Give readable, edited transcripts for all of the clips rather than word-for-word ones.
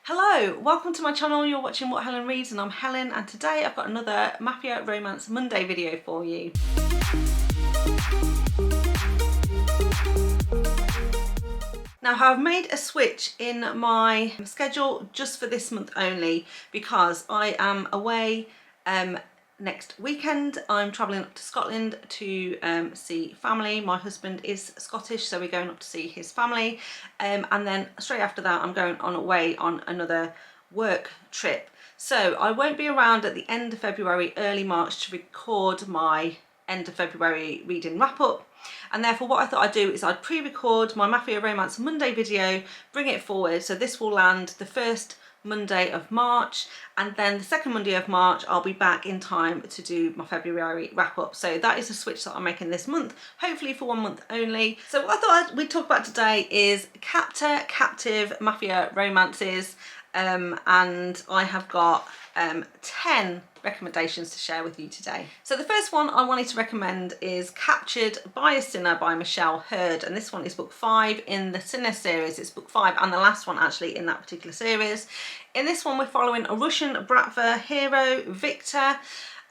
Hello, welcome to my channel. You're watching What Helen Reads and I'm Helen, and today I've got another Mafia Romance Monday video for you. Now I've made a switch in my schedule just for this month only because I am away next weekend. I'm travelling up to Scotland to see family. My husband is Scottish, so we're going up to see his family, and then straight after that I'm going away on another work trip. So I won't be around at the end of February, early March to record my end of February reading wrap up, and therefore what I thought I'd do is I'd pre-record my Mafia Romance Monday video, bring it forward, so this will land the first Monday of March, and then the second Monday of March I'll be back in time to do my February wrap up. So that is a switch that I'm making this month, hopefully for 1 month only. So what I thought we'd talk about today is Captor, captive Mafia romances, and I have got 10 recommendations to share with you today. So the first one I wanted to recommend is Captured by a Sinner by Michelle Hurd, and this one is book 5 in the Sinner series. It's book 5 and the last one actually in that particular series. In this one we're following a Russian Bratva hero, Victor,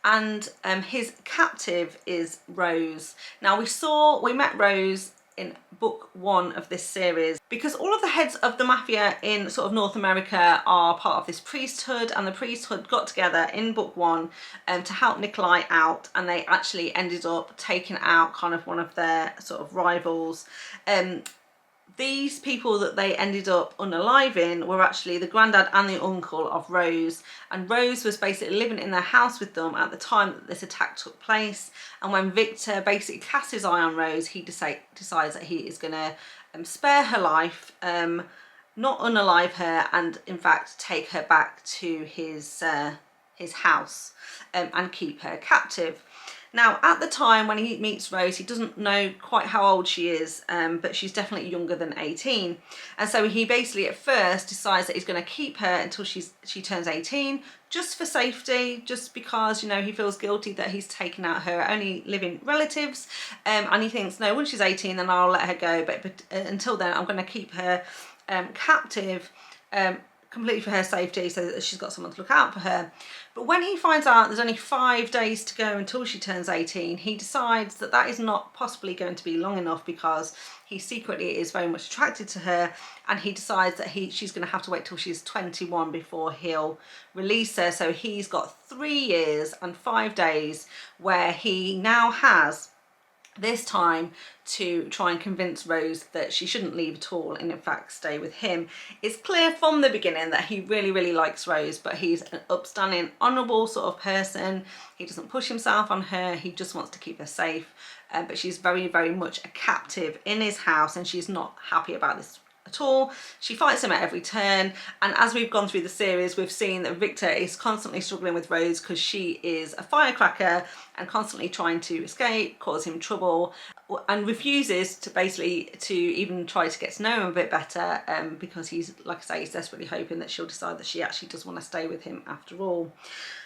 and his captive is Rose. Now we met Rose in book 1 of this series because all of the heads of the mafia in sort of North America are part of this priesthood, and the priesthood got together in book 1 to help Nikolai out, and they actually ended up taking out kind of one of their sort of rivals. These people that they ended up unaliving were actually the granddad and the uncle of Rose, and Rose was basically living in their house with them at the time that this attack took place. And when Victor basically casts his eye on Rose, he decides that he is going to spare her life, not unalive her, and in fact take her back to his house and keep her captive. Now, at the time when he meets Rose, he doesn't know quite how old she is, but she's definitely younger than 18. And so he basically at first decides that he's going to keep her until she turns 18, just for safety, just because, you know, he feels guilty that he's taken out her only living relatives. And he thinks, no, once she's 18, then I'll let her go. But until then, I'm going to keep her captive, completely for her safety, so that she's got someone to look out for her. But when he finds out there's only 5 days to go until she turns 18, he decides that that is not possibly going to be long enough, because he secretly is very much attracted to her, and he decides that she's going to have to wait till she's 21 before he'll release her. So he's got 3 years and 5 days where he now has this time to try and convince Rose that she shouldn't leave at all and in fact stay with him. It's clear from the beginning that he really likes Rose, but he's an upstanding, honourable sort of person. He doesn't push himself on her, he just wants to keep her safe, but she's very much a captive in his house, and she's not happy about this at all. She fights him at every turn, and as we've gone through the series, we've seen that Victor is constantly struggling with Rose because she is a firecracker and constantly trying to escape, cause him trouble, and refuses to basically to even try to get to know him a bit better, because he's, like I say, he's desperately hoping that she'll decide that she actually does want to stay with him after all.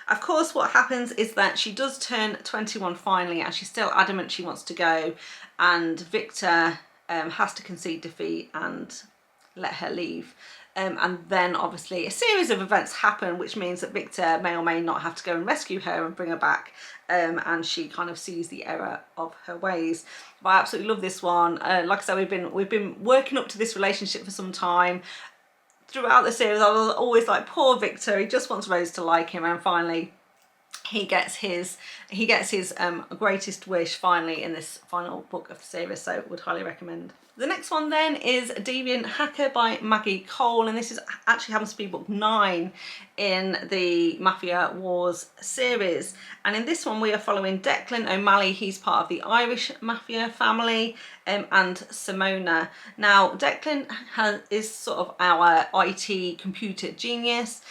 Of course, what happens is that she does turn 21 finally, and she's still adamant she wants to go, and Victor has to concede defeat and let her leave. And then obviously a series of events happen, which means that Victor may or may not have to go and rescue her and bring her back, and she kind of sees the error of her ways. But I absolutely love this one. Like I said, we've been working up to this relationship for some time. Throughout the series I was always like, poor Victor, he just wants Rose to like him, and finally he gets his greatest wish finally in this final book of the series, so would highly recommend. The next one then is Deviant Hacker by Maggie Cole, and this is actually happens to be book 9 in the Mafia Wars series. And in this one we are following Declan O'Malley. He's part of the Irish Mafia family, and Simona. Now Declan is sort of our IT computer genius.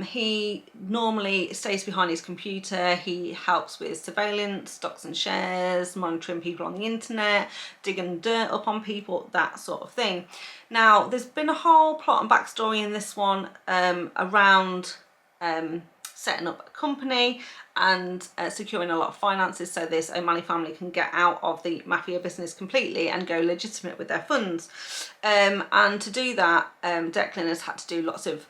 He normally stays behind his computer. He helps with surveillance, stocks and shares, monitoring people on the internet, digging dirt up on people, that sort of thing. Now there's been a whole plot and backstory in this one around setting up a company and securing a lot of finances so this O'Malley family can get out of the mafia business completely and go legitimate with their funds. And to do that, Declan has had to do lots of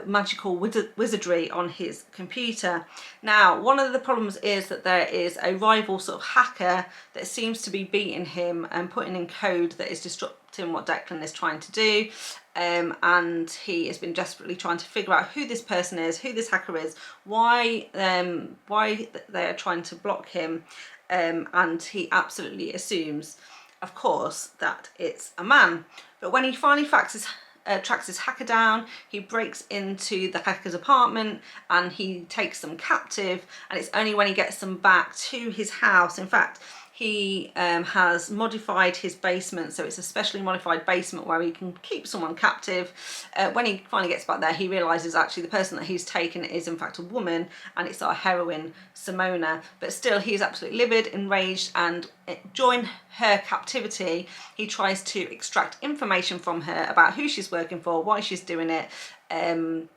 magical wizardry on his computer. Now, one of the problems is that there is a rival sort of hacker that seems to be beating him and putting in code that is disrupting what Declan is trying to do. And he has been desperately trying to figure out who this person is, who this hacker is, why they are trying to block him, and he absolutely assumes, of course, that it's a man. But when he finally tracks his hacker down, he breaks into the hacker's apartment and he takes them captive, and it's only when he gets them back to his house. In fact, he has modified his basement, so it's a specially modified basement where he can keep someone captive. When he finally gets back there, he realises actually the person that he's taken is in fact a woman, and it's our heroine, Simona. But still, he's absolutely livid, enraged, and during her captivity, he tries to extract information from her about who she's working for, why she's doing it, and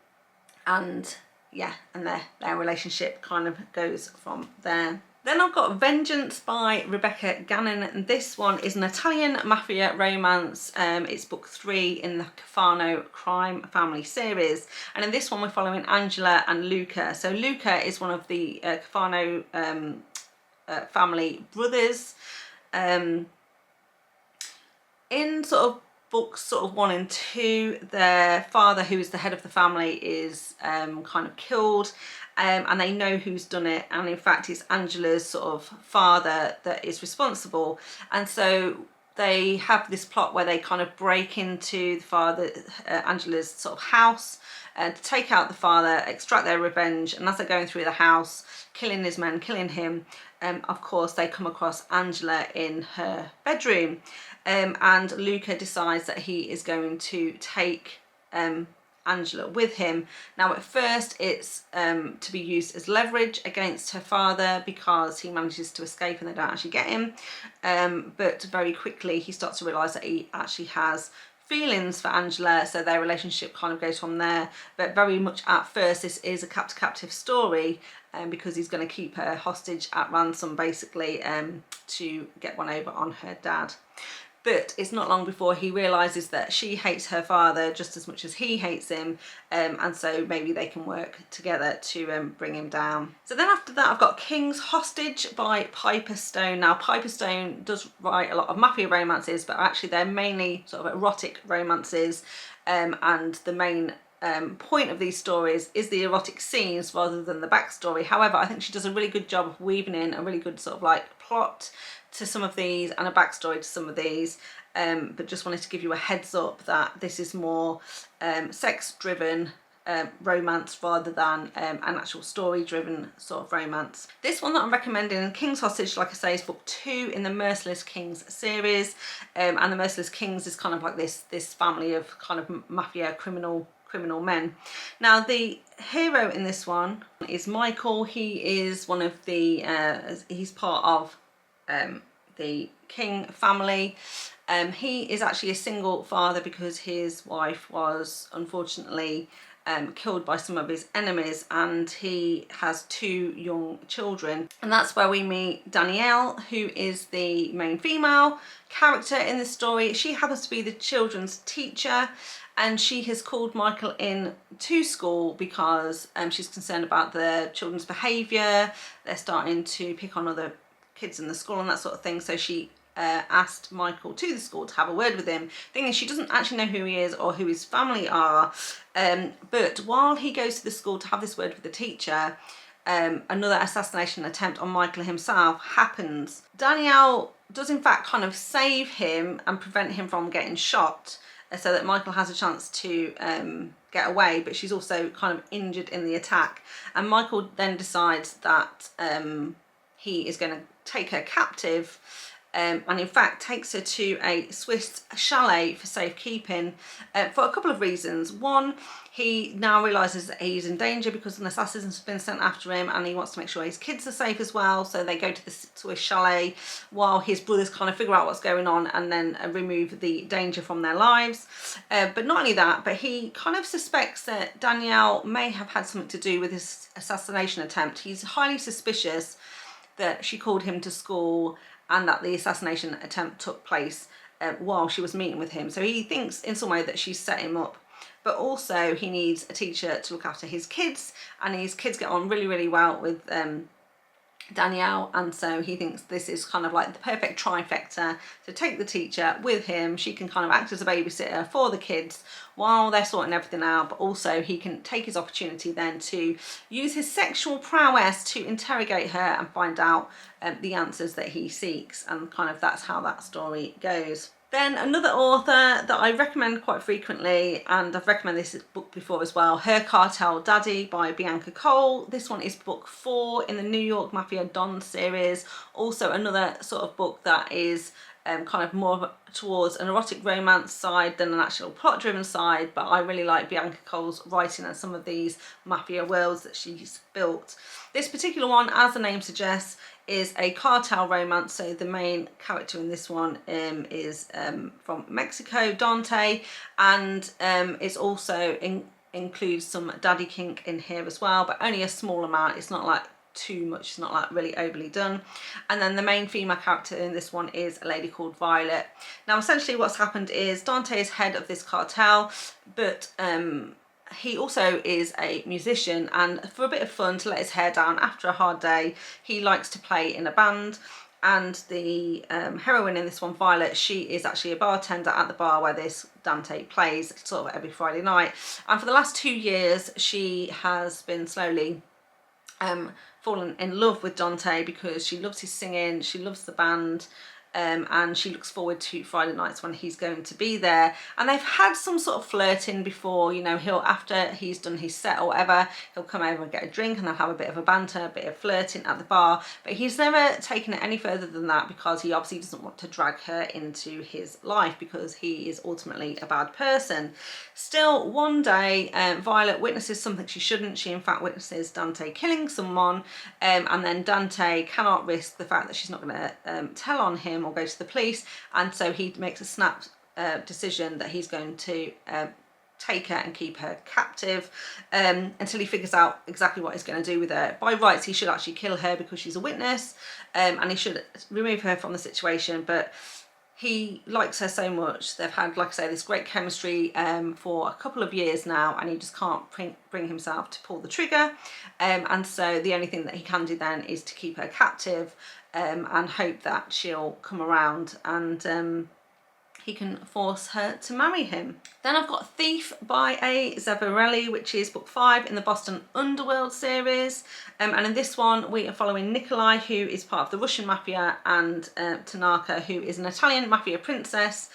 yeah, and their relationship kind of goes from there. Then I've got Vengeance by Rebecca Gannon, and this one is an Italian mafia romance. It's book 3 in the Cafano crime family series, and in this one we're following Angela and Luca. So Luca is one of the Cafano family brothers. In sort of books sort of 1 and 2, their father, who is the head of the family, is kind of killed. And they know who's done it, and in fact it's Angela's sort of father that is responsible. And so they have this plot where they kind of break into the father, Angela's sort of house, to take out the father, extract their revenge. And as they're going through the house, killing his men, killing him, of course they come across Angela in her bedroom, and Luca decides that he is going to take Angela with him. Now at first it's to be used as leverage against her father because he manages to escape and they don't actually get him, but very quickly he starts to realise that he actually has feelings for Angela, so their relationship kind of goes from there. But very much at first this is a captive story, because he's going to keep her hostage at ransom basically, to get one over on her dad. But it's not long before he realises that she hates her father just as much as he hates him, and so maybe they can work together to bring him down. So then after that I've got King's Hostage by Piper Stone. Now Piper Stone does write a lot of mafia romances, but actually they're mainly sort of erotic romances, and the main point of these stories is the erotic scenes rather than the backstory. However, I think she does a really good job of weaving in a really good sort of like plot to some of these and a backstory to some of these, but just wanted to give you a heads up that this is more sex driven romance rather than an actual story driven sort of romance. This one that I'm recommending, King's Hostage, like I say, is book 2 in the Merciless Kings series, and the Merciless Kings is kind of like this family of kind of mafia criminal men. Now the hero in this one is Michael. He is one of the he's part of the King family. He is actually a single father because his wife was unfortunately killed by some of his enemies, and he has 2 young children. And that's where we meet Danielle, who is the main female character in the story. She happens to be the children's teacher, and she has called Michael in to school because she's concerned about the children's behaviour. They're starting to pick on other kids in the school and that sort of thing. So she asked Michael to the school to have a word with him. Thing is, she doesn't actually know who he is or who his family are, but while he goes to the school to have this word with the teacher, another assassination attempt on Michael himself happens. Danielle does in fact kind of save him and prevent him from getting shot, so that Michael has a chance to get away, but she's also kind of injured in the attack. And Michael then decides that he is going to take her captive, and in fact takes her to a Swiss chalet for safekeeping for a couple of reasons. One, he now realises that he's in danger because an assassin has been sent after him, and he wants to make sure his kids are safe as well, so they go to the Swiss chalet while his brothers kind of figure out what's going on and then remove the danger from their lives. But not only that, but he kind of suspects that Danielle may have had something to do with his assassination attempt. He's highly suspicious that she called him to school and that the assassination attempt took place while she was meeting with him. So he thinks in some way that she set him up. But also he needs a teacher to look after his kids, and his kids get on really, really well with Danielle, and so he thinks this is kind of like the perfect trifecta to take the teacher with him. She can kind of act as a babysitter for the kids while they're sorting everything out, but also he can take his opportunity then to use his sexual prowess to interrogate her and find out the answers that he seeks, and kind of that's how that story goes. Then another author that I recommend quite frequently, and I've recommended this book before as well, Her Cartel Daddy by Bianca. This one is book 4 in the New York Mafia Don series. Also another sort of book that is kind of more towards an erotic romance side than an actual plot driven side, but I really like Bianca Cole's writing and some of these mafia worlds that she's built. This particular one, as the name suggests, is a cartel romance. So the main character in this one is from Mexico, Dante, and it's also includes some daddy kink in here as well, but only a small amount. It's not like too much, it's not like really overly done. And then the main female character in this one is a lady called Violet. Now essentially what's happened is Dante is head of this cartel, but he also is a musician, and for a bit of fun, to let his hair down after a hard day, he likes to play in a band. And the heroine in this one, Violet, she is actually a bartender at the bar where this Dante plays sort of every Friday night. And for the last 2 years she has been slowly fallen in love with Dante because she loves his singing, she loves the band, and she looks forward to Friday nights when he's going to be there. And they've had some sort of flirting before, you know, after he's done his set or whatever, he'll come over and get a drink and they'll have a bit of a banter, a bit of flirting at the bar, but he's never taken it any further than that because he obviously doesn't want to drag her into his life because he is ultimately a bad person. Still, one day Violet witnesses something she shouldn't. She in fact witnesses Dante killing someone, and then Dante cannot risk the fact that she's not going to tell on him or go to the police, and so he makes a snap decision that he's going to take her and keep her captive until he figures out exactly what he's going to do with her. By rights he should actually kill her because she's a witness, and he should remove her from the situation, but he likes her so much. They've had, like I say, this great chemistry for a couple of years now, and he just can't bring himself to pull the trigger, and so the only thing that he can do then is to keep her captive and hope that she'll come around and he can force her to marry him. Then I've got Thief by A Zavarelli, which is book 5 in the Boston Underworld series, and in this one we are following Nikolai, who is part of the Russian mafia, and Tanaka, who is an Italian mafia princess.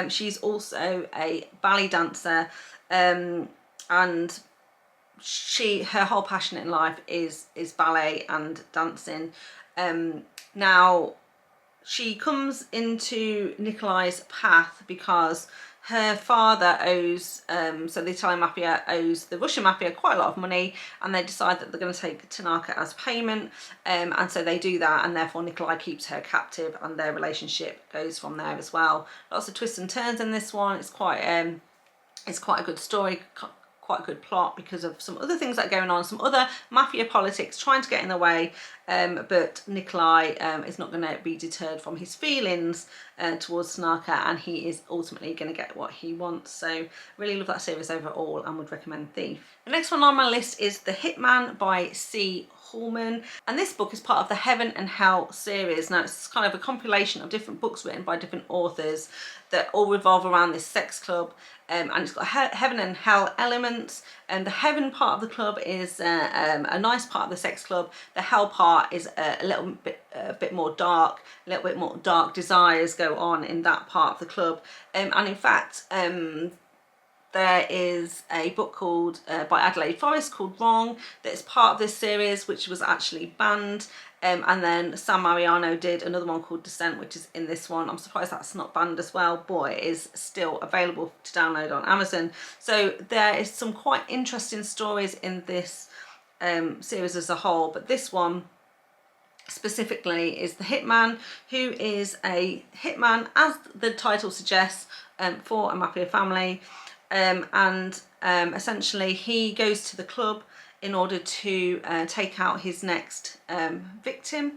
She's also a ballet dancer, and her whole passion in life is ballet and dancing. Now she comes into Nikolai's path because her father owes, so the Italian mafia owes the Russian mafia quite a lot of money, and they decide that they're going to take Tanaka as payment, and so they do that, and therefore Nikolai keeps her captive and their relationship goes from there as well. Lots of twists and turns in this one. It's quite a good story, quite a good plot because of some other things that are going on, some other mafia politics trying to get in the way, but Nikolai is not going to be deterred from his feelings towards Tanaka, and he is ultimately going to get what he wants. So really love that series overall and would recommend Thief. The next one on my list is The Hitman by C Hallman, and this book is part of the Heaven and Hell series. Now it's kind of a compilation of different books written by different authors that all revolve around this sex club, and it's got heaven and hell elements, and the heaven part of the club is a nice part of the sex club. The hell part is a bit more dark, a little bit more dark desires go on in that part of the club, and in fact there is a book called by Adelaide Forrest called Wrong that is part of this series, which was actually banned. And then San Mariano did another one called Descent, which is in this one. I'm surprised that's not banned as well, but it is still available to download on Amazon. So there is some quite interesting stories in this series as a whole, but this one specifically is the Hitman, who is a hitman, as the title suggests, for a Mafia family. Essentially he goes to the club in order to take out his next victim,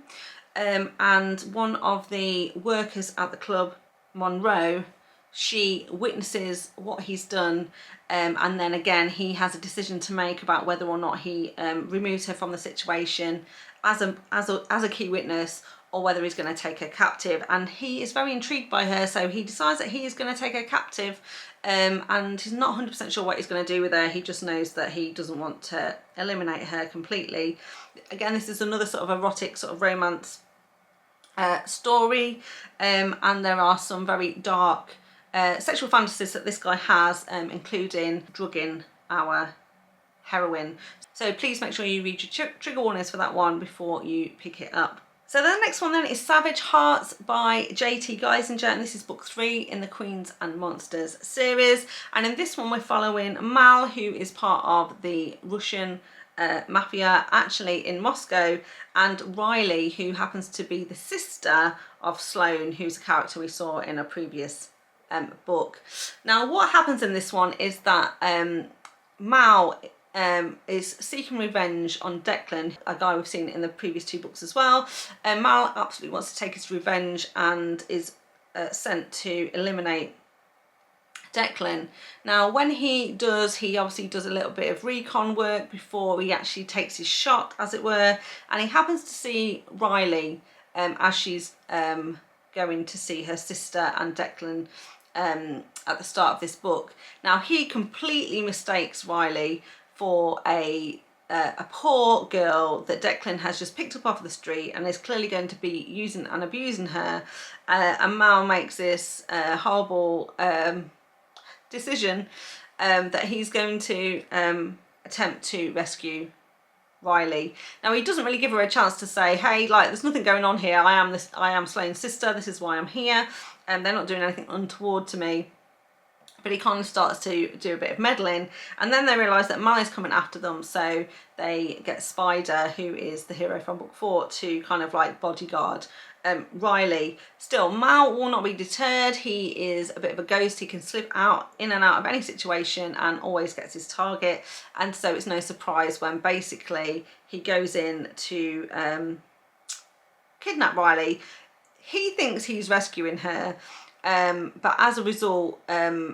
and one of the workers at the club, Monroe, she witnesses what he's done, and then again he has a decision to make about whether or not he removes her from the situation as a key witness, or whether he's going to take her captive. And he is very intrigued by her, so he decides that he is going to take her captive, and he's not 100% sure what he's going to do with her. He just knows that he doesn't want to eliminate her completely. Again, this is another sort of erotic sort of romance story, and there are some very dark sexual fantasies that this guy has, including drugging our heroine. So please make sure you read your trigger warnings for that one before you pick it up. So the next one then is Savage Hearts by JT Geissinger, and this is book 3 in the Queens and Monsters series. And in this one we're following Mal, who is part of the Russian mafia actually in Moscow, and Riley, who happens to be the sister of Sloane, who's a character we saw in a previous book. Now what happens in this one is that Mal is seeking revenge on Declan, a guy we've seen in the previous 2 books as well. Mal absolutely wants to take his revenge and is sent to eliminate Declan. Now when he does, he obviously does a little bit of recon work before he actually takes his shot, as it were, and he happens to see Riley as she's going to see her sister and Declan at the start of this book. Now he completely mistakes Riley for a poor girl that Declan has just picked up off the street and is clearly going to be using and abusing her, and Mal makes this horrible decision that he's going to attempt to rescue Riley. Now he doesn't really give her a chance to say, hey, like, there's nothing going on here, I am Sloane's sister, this is why I'm here, and they're not doing anything untoward to me. But he kind of starts to do a bit of meddling, and then they realise that Mal is coming after them, so they get Spider, who is the hero from book 4, to kind of like bodyguard Riley. Still, Mal will not be deterred. He is a bit of a ghost. He can slip out in and out of any situation and always gets his target, and so it's no surprise when basically he goes in to kidnap Riley. He thinks he's rescuing her, but as a result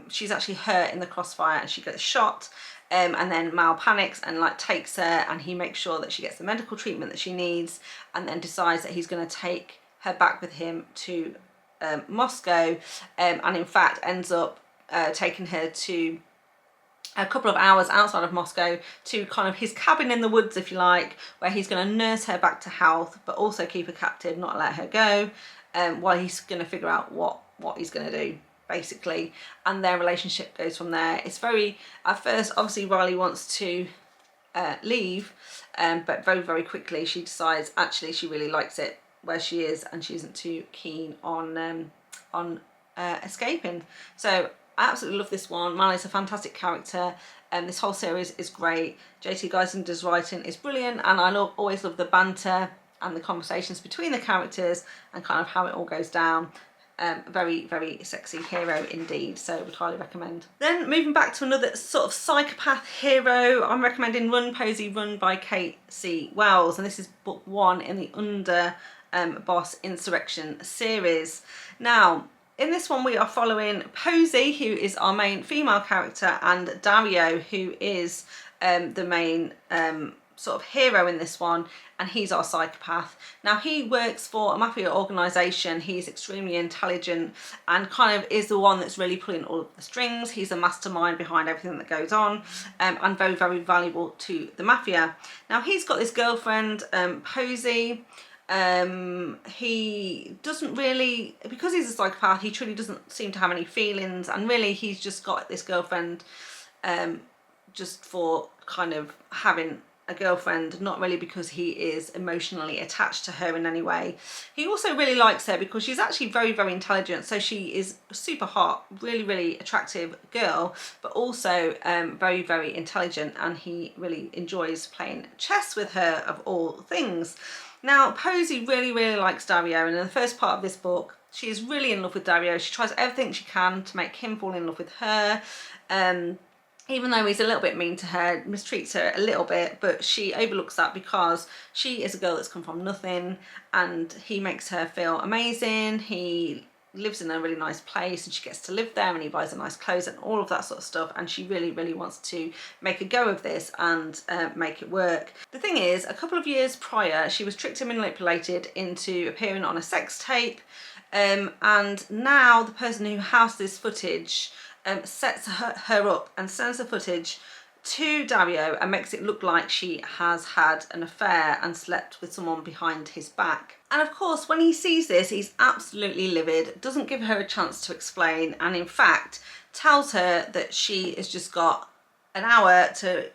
she's actually hurt in the crossfire and she gets shot, and then Mal panics and like takes her, and he makes sure that she gets the medical treatment that she needs, and then decides that he's going to take her back with him to Moscow, and in fact ends up taking her to a couple of hours outside of Moscow to kind of his cabin in the woods, if you like, where he's going to nurse her back to health but also keep her captive, not let her go, while he's going to figure out what he's going to do basically, and their relationship goes from there. It's very, at first obviously Riley wants to leave, but very, very quickly she decides actually she really likes it where she is and she isn't too keen on escaping. So I absolutely love this one. Mally's a fantastic character, and this whole series is great. JT Geisinger's writing is brilliant, and I always love the banter and the conversations between the characters and kind of how it all goes down. Very, very sexy hero indeed, so would highly recommend. Then moving back to another sort of psychopath hero, I'm recommending Run, Posy, Run by Cate C. Wells, and this is book 1 in the Under Boss Insurrection series. Now in this one we are following Posy, who is our main female character, and Dario, who is the main sort of hero in this one, and he's our psychopath. Now he works for a mafia organisation. He's extremely intelligent and kind of is the one that's really pulling all of the strings. He's a mastermind behind everything that goes on, and very, very valuable to the mafia. Now he's got this girlfriend, Posy. He doesn't really, because he's a psychopath, he truly doesn't seem to have any feelings, and really he's just got this girlfriend just for kind of having a girlfriend, not really because he is emotionally attached to her in any way. He also really likes her because she's actually very, very intelligent. So she is super hot, really, really attractive girl, but also very, very intelligent, and he really enjoys playing chess with her, of all things. Now, Posy really, really likes Dario, and in the first part of this book, she is really in love with Dario. She tries everything she can to make him fall in love with her. Even though he's a little bit mean to her, mistreats her a little bit, but she overlooks that because she is a girl that's come from nothing, and he makes her feel amazing. He lives in a really nice place and she gets to live there, and he buys her nice clothes and all of that sort of stuff, and she really, really wants to make a go of this and make it work. The thing is, a couple of years prior, she was tricked and manipulated into appearing on a sex tape, and now the person who housed this footage sets her up and sends the footage to Dario and makes it look like she has had an affair and slept with someone behind his back. And of course, when he sees this, he's absolutely livid, doesn't give her a chance to explain, and in fact tells her that she has just got an hour to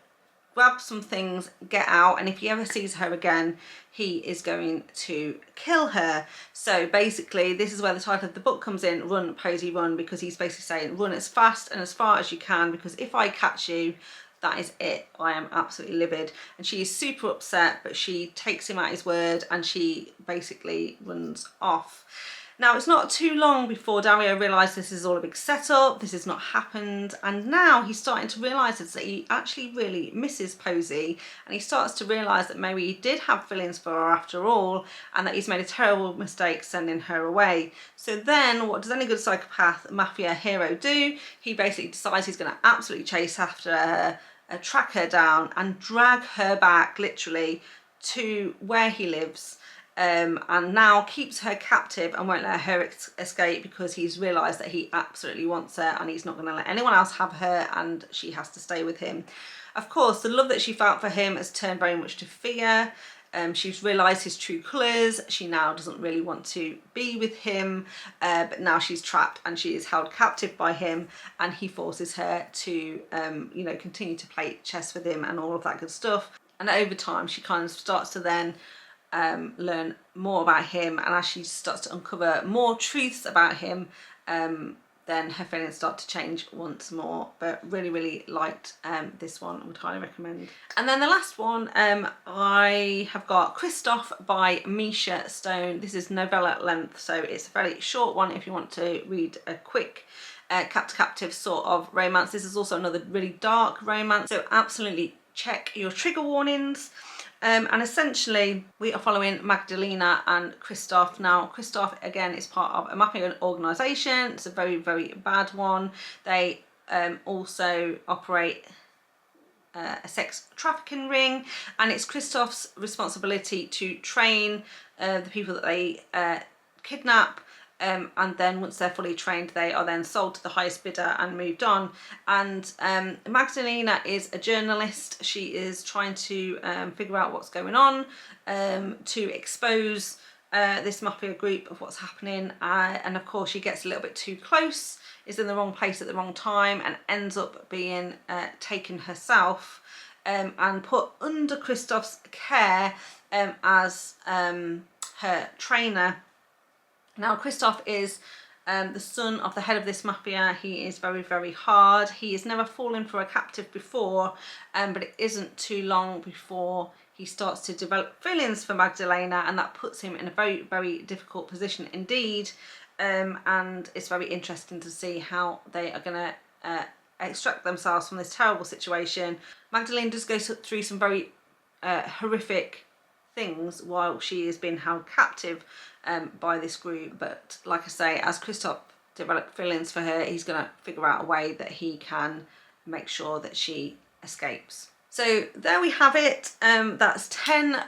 grab some things, get out, and if he ever sees her again, he is going to kill her. So basically, this is where the title of the book comes in, Run, Posy, Run, because he's basically saying run as fast and as far as you can, because if I catch you, that is it. I am absolutely livid. And she is super upset, but she takes him at his word and she basically runs off. Now, it's not too long before Dario realises this is all a big setup, this has not happened, and now he's starting to realise that he actually really misses Posy, and he starts to realise that maybe he did have feelings for her after all, and that he's made a terrible mistake sending her away. So then, what does any good psychopath mafia hero do? He basically decides he's going to absolutely chase after her, track her down, and drag her back, literally, to where he lives. And now keeps her captive and won't let her escape because he's realised that he absolutely wants her and he's not going to let anyone else have her, and she has to stay with him. Of course, the love that she felt for him has turned very much to fear. She's realised his true colours. She now doesn't really want to be with him, but now she's trapped and she is held captive by him, and he forces her to, you know, continue to play chess with him and all of that good stuff. And over time, she kind of starts to then learn more about him, and as she starts to uncover more truths about him, then her feelings start to change once more. But really, really liked this one, would highly recommend. And then the last one, I have got Kristoff by Measha Stone. This is novella length, so it's a very short one if you want to read a quick captive sort of romance. This is also another really dark romance, so absolutely check your trigger warnings. And essentially we are following Magdalena and Kristoff. Now Kristoff again is part of a mafia organisation. It's a very, very bad one. They also operate a sex trafficking ring, and it's Kristoff's responsibility to train the people that they kidnap, and then once they're fully trained, they are then sold to the highest bidder and moved on. And Magdalena is a journalist. She is trying to figure out what's going on, to expose this mafia group of what's happening, and of course she gets a little bit too close, is in the wrong place at the wrong time, and ends up being taken herself and put under Kristoff's care as her trainer. Now Kristoff is the son of the head of this mafia. He is very, very hard. He has never fallen for a captive before, but it isn't too long before he starts to develop feelings for Magdalena, and that puts him in a very, very difficult position indeed. And it's very interesting to see how they are going to extract themselves from this terrible situation. Magdalena does go through some very horrific things while she is being held captive by this group, but like I say, as Kristoff develops feelings for her, he's going to figure out a way that he can make sure that she escapes. So there we have it. That's 10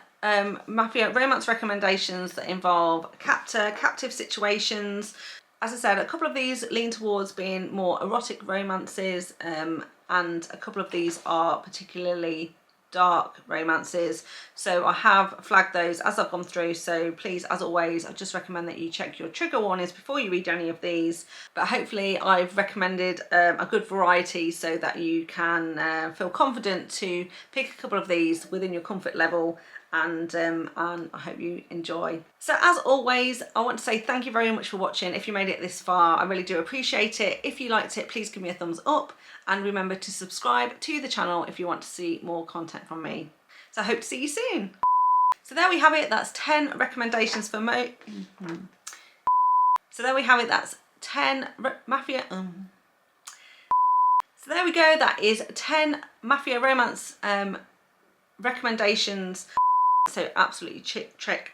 mafia romance recommendations that involve captive situations. As I said, a couple of these lean towards being more erotic romances, and a couple of these are particularly dark romances. So I have flagged those as I've gone through. So please, as always, I just recommend that you check your trigger warnings before you read any of these. But hopefully I've recommended a good variety so that you can feel confident to pick a couple of these within your comfort level, and I hope you enjoy. So as always, I want to say thank you very much for watching. If you made it this far, I really do appreciate it. If you liked it, please give me a thumbs up, and remember to subscribe to the channel if you want to see more content from me. So I hope to see you soon. So there we have it, that's 10 recommendations for So there we have it, that's 10 Mafia So there we go, that is 10 Mafia Romance recommendations. So absolutely check.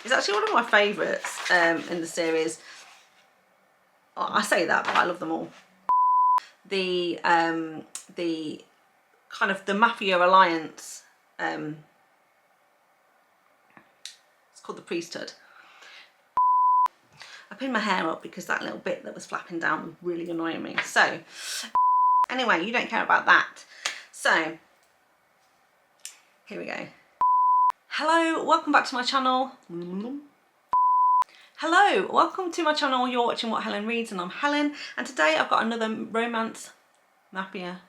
It's actually one of my favourites in the series. I say that, but I love them all. The kind of the Mafia Alliance, it's called the Priesthood. I pinned my hair up because that little bit that was flapping down was really annoying me. So anyway, you don't care about that. So here we go. Hello, welcome back to my channel. Hello, welcome to my channel. You're watching What Helen Reads, and I'm Helen, and today I've got another Mafia.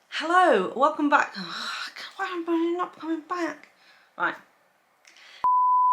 Hello, welcome back. Oh, why am I not coming back? Right,